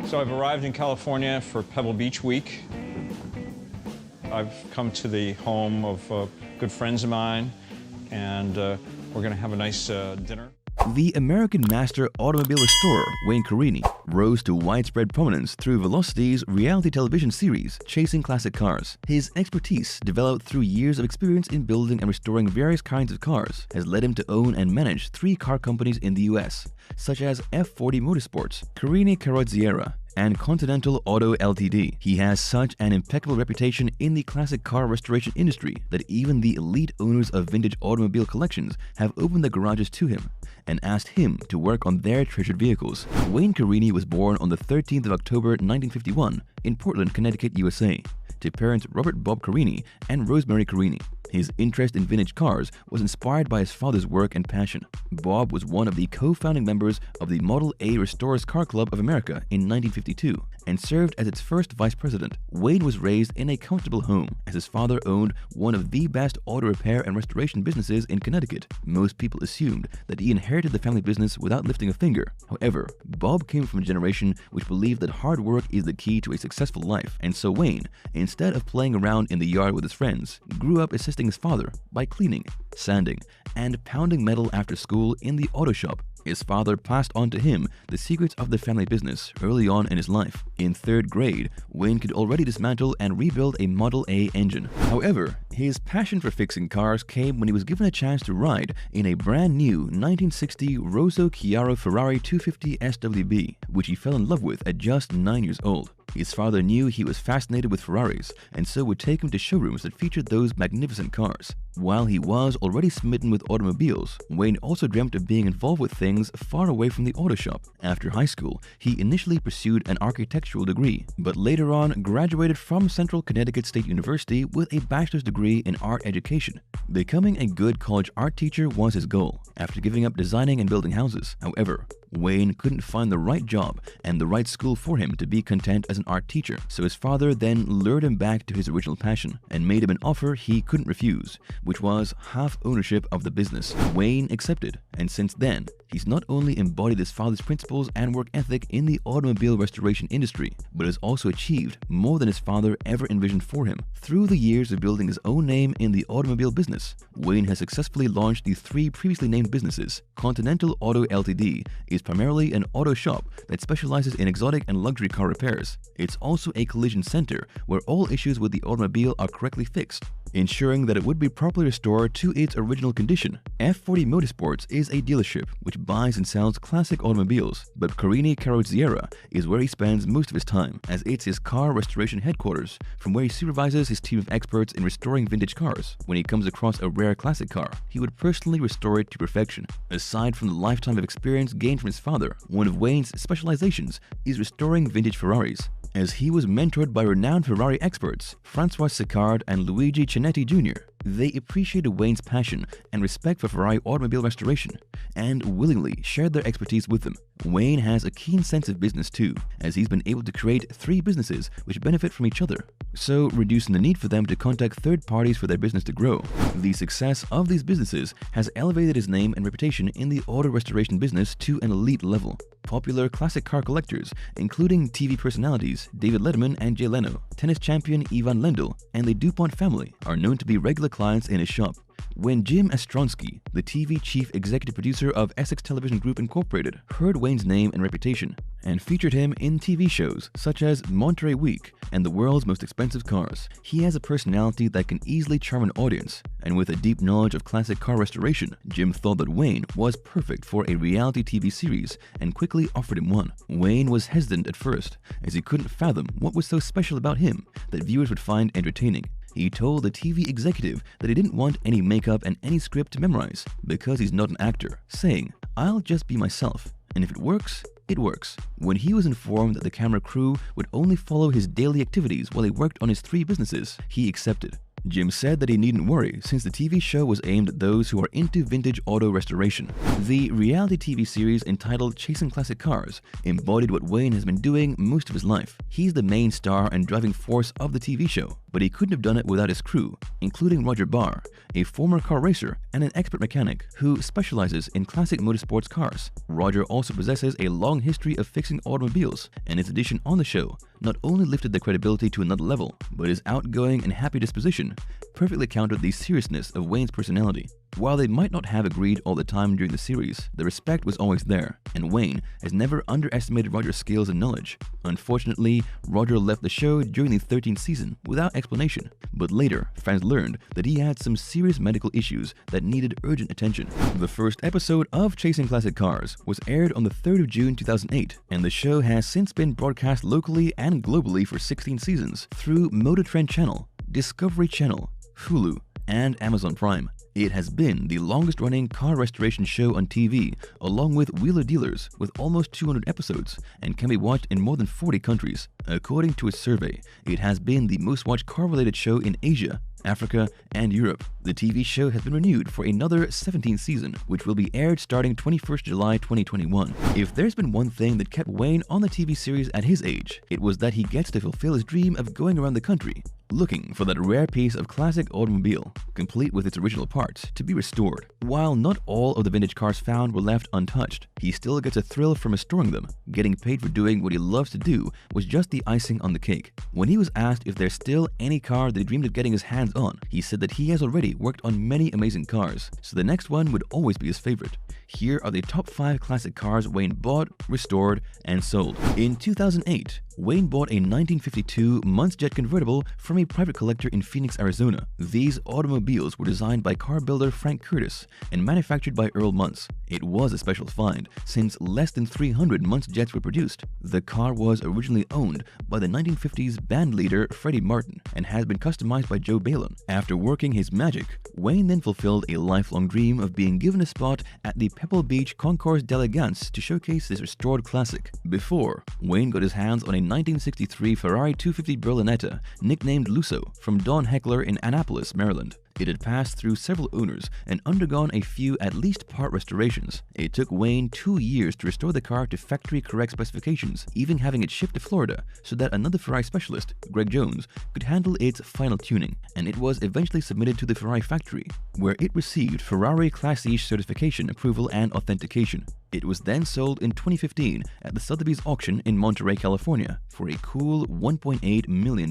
So I've arrived in California for Pebble Beach week. I've come to the home of good friends of mine, and we're going to have a nice dinner. The American master automobile restorer, Wayne Carini, rose to widespread prominence through Velocity's reality television series, Chasing Classic Cars. His expertise, developed through years of experience in building and restoring various kinds of cars, has led him to own and manage 3 car companies in the US, such as F40 Motorsports, Carini Carozzeria, and Continental Auto Ltd. He has such an impeccable reputation in the classic car restoration industry that even the elite owners of vintage automobile collections have opened their garages to him and asked him to work on their treasured vehicles. Wayne Carini was born on the 13th of October 1951 in Portland, Connecticut, USA, to parents Robert Bob Carini and Rosemary Carini. His interest in vintage cars was inspired by his father's work and passion. Bob was one of the co-founding members of the Model A Restorers Car Club of America in 1952 and served as its first vice president. Wayne was raised in a comfortable home, as his father owned one of the best auto repair and restoration businesses in Connecticut. Most people assumed that he inherited the family business without lifting a finger. However, Bob came from a generation which believed that hard work is the key to a successful life, and so Wayne, instead of playing around in the yard with his friends, grew up assisting his father by cleaning, sanding, and pounding metal after school in the auto shop. His father passed on to him the secrets of the family business early on in his life. In 3rd grade, Wayne could already dismantle and rebuild a Model A engine. However, his passion for fixing cars came when he was given a chance to ride in a brand new 1960 Rosso Chiaro Ferrari 250 SWB, which he fell in love with at just 9 years old. His father knew he was fascinated with Ferraris, and so would take him to showrooms that featured those magnificent cars. While he was already smitten with automobiles, Wayne also dreamt of being involved with things far away from the auto shop. After high school, he initially pursued an architectural degree, but later on graduated from Central Connecticut State University with a bachelor's degree in art education. Becoming a good college art teacher was his goal, after giving up designing and building houses. However, Wayne couldn't find the right job and the right school for him to be content as an art teacher, so his father then lured him back to his original passion and made him an offer he couldn't refuse, which was half ownership of the business. Wayne accepted, and since then, he's not only embodied his father's principles and work ethic in the automobile restoration industry, but has also achieved more than his father ever envisioned for him. Through the years of building his own name in the automobile business, Wayne has successfully launched the 3 previously named businesses. Continental Auto Ltd. is primarily an auto shop that specializes in exotic and luxury car repairs. It's also a collision center where all issues with the automobile are correctly fixed, ensuring that it would be properly restored to its original condition. F40 Motorsports is a dealership which buys and sells classic automobiles, but Carini Carozzeria is where he spends most of his time, as it's his car restoration headquarters, from where he supervises his team of experts in restoring vintage cars. When he comes across a rare classic car, he would personally restore it to perfection. Aside from the lifetime of experience gained from his father, one of Wayne's specializations is restoring vintage Ferraris, as he was mentored by renowned Ferrari experts Francois Sicard and Luigi Cinetti Jr. They appreciated Wayne's passion and respect for Ferrari automobile restoration and willingly shared their expertise with them. Wayne has a keen sense of business too, as he's been able to create 3 businesses which benefit from each other, so reducing the need for them to contact third parties for their business to grow. The success of these businesses has elevated his name and reputation in the auto restoration business to an elite level. Popular classic car collectors, including TV personalities David Letterman and Jay Leno, tennis champion Ivan Lendl, and the DuPont family, are known to be regular clients in his shop. When Jim Ostronsky, the TV chief executive producer of Essex Television Group Incorporated, heard Wayne's name and reputation and featured him in TV shows such as Monterey Week and The World's Most Expensive Cars, he has a personality that can easily charm an audience, and with a deep knowledge of classic car restoration, Jim thought that Wayne was perfect for a reality TV series and quickly offered him one. Wayne was hesitant at first, as he couldn't fathom what was so special about him that viewers would find entertaining. He told the TV executive that he didn't want any makeup and any script to memorize because he's not an actor, saying, "I'll just be myself, and if it works, it works." When he was informed that the camera crew would only follow his daily activities while he worked on his 3 businesses, he accepted. Jim said that he needn't worry since the TV show was aimed at those who are into vintage auto restoration. The reality TV series entitled Chasing Classic Cars embodied what Wayne has been doing most of his life. He's the main star and driving force of the TV show, but he couldn't have done it without his crew, including Roger Barr, a former car racer and an expert mechanic who specializes in classic motorsports cars. Roger also possesses a long history of fixing automobiles, and his addition on the show not only lifted the credibility to another level, but his outgoing and happy disposition perfectly countered the seriousness of Wayne's personality. While they might not have agreed all the time during the series, the respect was always there, and Wayne has never underestimated Roger's skills and knowledge. Unfortunately, Roger left the show during the 13th season without explanation, but later, fans learned that he had some serious medical issues that needed urgent attention. The first episode of Chasing Classic Cars was aired on the 3rd of June 2008, and the show has since been broadcast locally and globally for 16 seasons through Motor Trend Channel, Discovery Channel, Hulu, and Amazon Prime. It has been the longest-running car restoration show on TV, along with Wheeler Dealers, with almost 200 episodes, and can be watched in more than 40 countries. According to a survey, it has been the most-watched car-related show in Asia, Africa, and Europe. The TV show has been renewed for another 17th season, which will be aired starting 21st July 2021. If there's been one thing that kept Wayne on the TV series at his age, it was that he gets to fulfill his dream of going around the country, looking for that rare piece of classic automobile, complete with its original parts, to be restored. While not all of the vintage cars found were left untouched, he still gets a thrill from restoring them. Getting paid for doing what he loves to do was just the icing on the cake. When he was asked if there's still any car that he dreamed of getting his hands on, he said that he has already worked on many amazing cars, so the next one would always be his favorite. Here are the top 5 classic cars Wayne bought, restored, and sold. In 2008, Wayne bought a 1952 Munz Jet convertible from a private collector in Phoenix, Arizona. These automobiles were designed by car builder Frank Curtis and manufactured by Earl Munz. It was a special find, since less than 300 Munz Jets were produced. The car was originally owned by the 1950s band leader Freddie Martin and has been customized by Joe Balin. After working his magic, Wayne then fulfilled a lifelong dream of being given a spot at the Pebble Beach Concours d'Elegance to showcase this restored classic. Before, Wayne got his hands on a 1963 Ferrari 250 Berlinetta, nicknamed Lusso, from Don Heckler in Annapolis, Maryland. It had passed through several owners and undergone a few at least part restorations. It took Wayne 2 years to restore the car to factory-correct specifications, even having it shipped to Florida so that another Ferrari specialist, Greg Jones, could handle its final tuning, and it was eventually submitted to the Ferrari factory, where it received Ferrari Class E certification approval and authentication. It was then sold in 2015 at the Sotheby's auction in Monterey, California for a cool $1.8 million.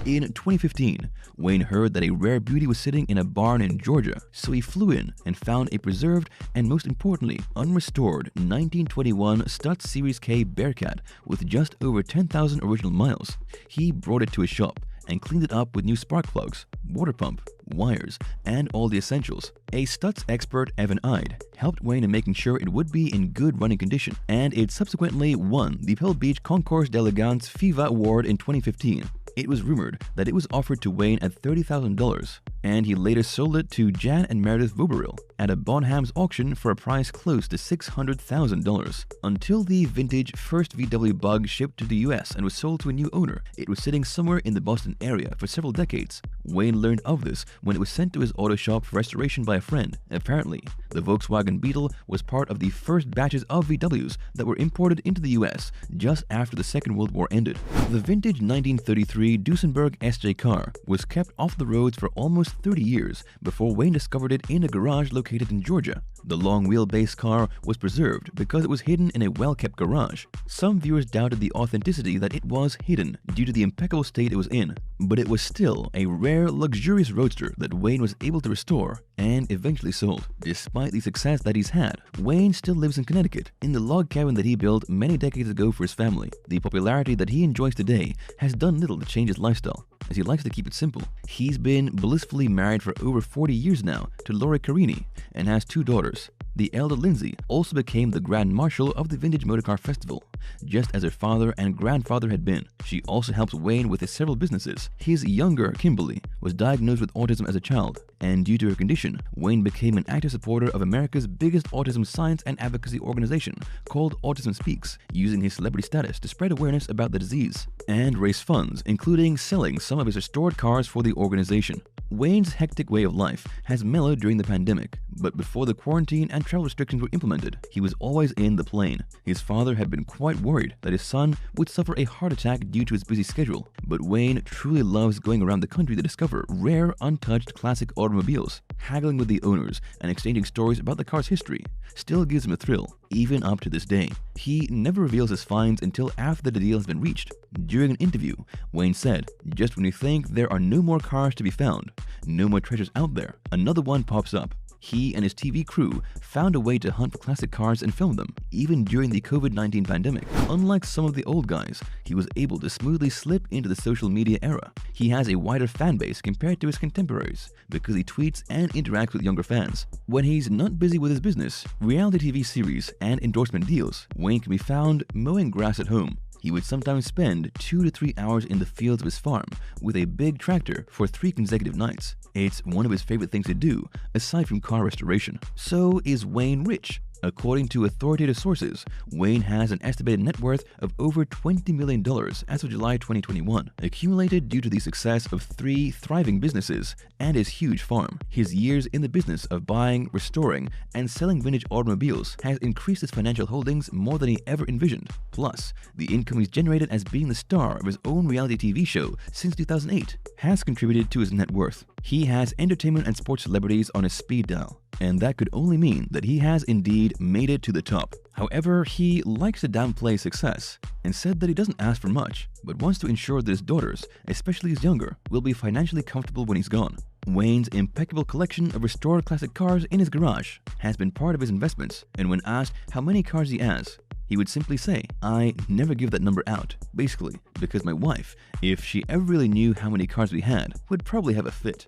In 2015, Wayne heard that a rare beauty was sitting in a barn in Georgia, so he flew in and found a preserved and, most importantly, unrestored 1921 Stutz Series K Bearcat with just over 10,000 original miles. He brought it to his shop and cleaned it up with new spark plugs, water pump, wires, and all the essentials. A Stutz expert, Evan Ide, helped Wayne in making sure it would be in good running condition, and it subsequently won the Pebble Beach Concours d'Elegance FIVA Award in 2015. It was rumored that it was offered to Wayne at $30,000, and he later sold it to Jan and Meredith Voberil at a Bonham's auction for a price close to $600,000. Until the vintage first VW Bug shipped to the US and was sold to a new owner, it was sitting somewhere in the Boston area for several decades. Wayne learned of this when it was sent to his auto shop for restoration by a friend. Apparently, the Volkswagen Beetle was part of the first batches of VWs that were imported into the US just after the Second World War ended. The vintage 1933 Duesenberg SJ car was kept off the roads for almost 30 years before Wayne discovered it in a garage located in Georgia. The long wheelbase car was preserved because it was hidden in a well-kept garage. Some viewers doubted the authenticity that it was hidden due to the impeccable state it was in, but it was still a rare, luxurious roadster that Wayne was able to restore and eventually sold. Despite the success that he's had, Wayne still lives in Connecticut, in the log cabin that he built many decades ago for his family. The popularity that he enjoys today has done little to change his lifestyle, as he likes to keep it simple. He's been blissfully married for over 40 years now to Lori Carini and has 2 daughters. The elder Lindsay also became the Grand Marshal of the Vintage Motorcar Festival, just as her father and grandfather had been. She also helps Wayne with his several businesses. His younger, Kimberly, was diagnosed with autism as a child, and due to her condition, Wayne became an active supporter of America's biggest autism science and advocacy organization called Autism Speaks, using his celebrity status to spread awareness about the disease and raise funds, including selling some of his restored cars for the organization. Wayne's hectic way of life has mellowed during the pandemic, but before the quarantine and travel restrictions were implemented, he was always in the plane. His father had been quite worried that his son would suffer a heart attack due to his busy schedule, but Wayne truly loves going around the country to discover rare, untouched classic automobiles. Haggling with the owners and exchanging stories about the car's history still gives him a thrill, even up to this day. He never reveals his finds until after the deal has been reached. During an interview, Wayne said, "Just when you think there are no more cars to be found, no more treasures out there, another one pops up." He and his TV crew found a way to hunt for classic cars and film them, even during the COVID-19 pandemic. Unlike some of the old guys, he was able to smoothly slip into the social media era. He has a wider fan base compared to his contemporaries because he tweets and interacts with younger fans. When he's not busy with his business, reality TV series, and endorsement deals, Wayne can be found mowing grass at home. He would sometimes spend 2 to 3 hours in the fields of his farm with a big tractor for 3 consecutive nights. It's one of his favorite things to do, aside from car restoration. So is Wayne rich? According to authoritative sources, Wayne has an estimated net worth of over $20 million as of July 2021, accumulated due to the success of 3 thriving businesses and his huge farm. His years in the business of buying, restoring, and selling vintage automobiles has increased his financial holdings more than he ever envisioned. Plus, the income he's generated as being the star of his own reality TV show since 2008 has contributed to his net worth. He has entertainment and sports celebrities on his speed dial, and that could only mean that he has indeed made it to the top. However, he likes to downplay success and said that he doesn't ask for much, but wants to ensure that his daughters, especially his younger, will be financially comfortable when he's gone. Wayne's impeccable collection of restored classic cars in his garage has been part of his investments, and when asked how many cars he has, he would simply say, "I never give that number out, basically, because my wife, if she ever really knew how many cars we had, would probably have a fit."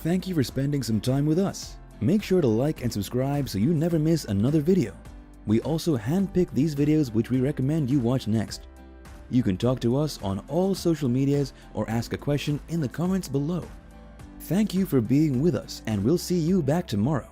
Thank you for spending some time with us. Make sure to like and subscribe so you never miss another video. We also handpick these videos which we recommend you watch next. You can talk to us on all social medias or ask a question in the comments below. Thank you for being with us, and we'll see you back tomorrow.